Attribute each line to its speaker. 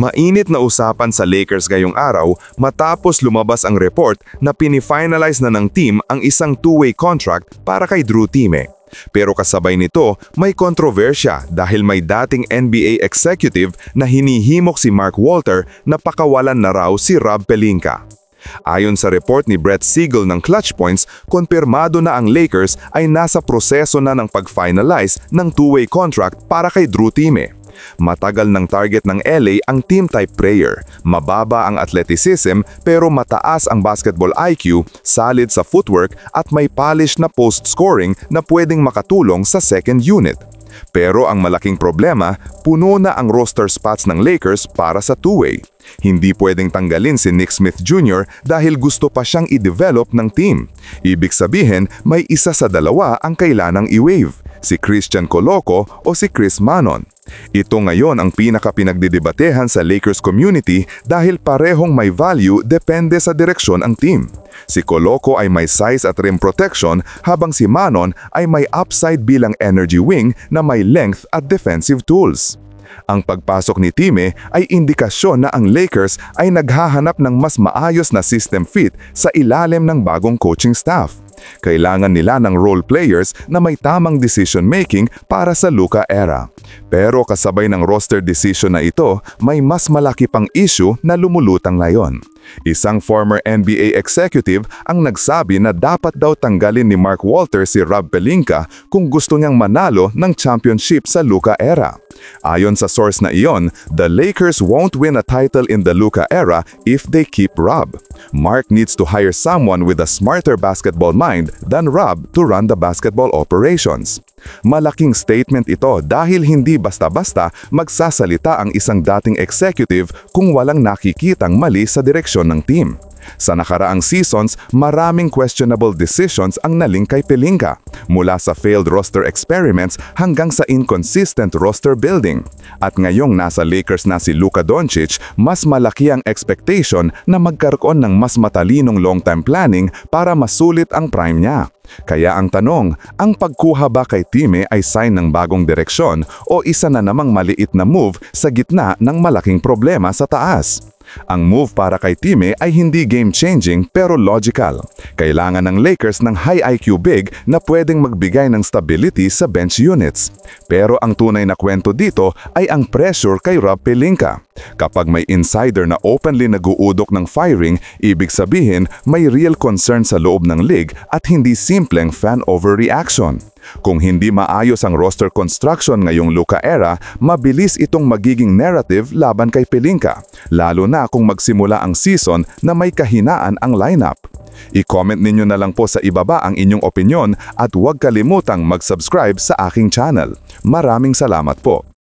Speaker 1: Mainit na usapan sa Lakers ngayong araw matapos lumabas ang report na pinifinalize na ng team ang isang two-way contract para kay Drew Timme. Pero kasabay nito, may kontrobersya dahil may dating NBA executive na hinihimok si Mark Walter na pakawalan na raw si Rob Pelinka. Ayon sa report ni Brett Siegel ng Clutch Points, konfirmado na ang Lakers ay nasa proseso na ng pag-finalize ng two-way contract para kay Drew Timme. Matagal ng target ng LA ang team-type player. Mababa ang athleticism pero mataas ang basketball IQ, solid sa footwork at may polish na post-scoring na pwedeng makatulong sa second unit. Pero ang malaking problema, puno na ang roster spots ng Lakers para sa two-way. Hindi pwedeng tanggalin si Nick Smith Jr. dahil gusto pa siyang i-develop ng team. Ibig sabihin, may isa sa dalawa ang kailanang i-waive, si Christian Coloco o si Chris Manon. Ito ngayon ang pinaka-pinagdidebatehan sa Lakers community dahil parehong may value depende sa direksyon ang team. Si Coloco ay may size at rim protection habang si Manon ay may upside bilang energy wing na may length at defensive tools. Ang pagpasok ni Timme ay indikasyon na ang Lakers ay naghahanap ng mas maayos na system fit sa ilalim ng bagong coaching staff. Kailangan nila ng role players na may tamang decision-making para sa Luka era. Pero kasabay ng roster decision na ito, may mas malaki pang issue na lumulutang ngayon. Isang former NBA executive ang nagsabi na dapat daw tanggalin ni Mark Walter si Rob Pelinka kung gusto niyang manalo ng championship sa Luka era. Ayon sa source na iyon, the Lakers won't win a title in the Luka era if they keep Rob. Mark needs to hire someone with a smarter basketball mind than Rob to run the basketball operations. Malaking statement ito dahil hindi basta-basta magsasalita ang isang dating executive kung walang nakikitang mali sa direksyon ng team. Sa nakaraang seasons, maraming questionable decisions ang naling kay Pelinka, mula sa failed roster experiments hanggang sa inconsistent roster building. At ngayong nasa Lakers na si Luka Doncic, mas malaki ang expectation na magkaroon ng mas matalinong long-term planning para masulit ang prime niya. Kaya ang tanong, ang pagkuha ba kay Timme ay sign ng bagong direksyon o isa na namang maliit na move sa gitna ng malaking problema sa taas? Ang move para kay Timme ay hindi game-changing pero logical. Kailangan ng Lakers ng high IQ big na pwedeng magbigay ng stability sa bench units. Pero ang tunay na kwento dito ay ang pressure kay Rob Pelinka. Kapag may insider na openly nag-uudok ng firing, ibig sabihin may real concern sa loob ng league at hindi simpleng fan overreaction. Kung hindi maayos ang roster construction ngayong Luka era, mabilis itong magiging narrative laban kay Pelinka, lalo na kung magsimula ang season na may kahinaan ang lineup. I-comment ninyo na lang po sa ibaba ang inyong opinyon at huwag kalimutang mag-subscribe sa aking channel. Maraming salamat po.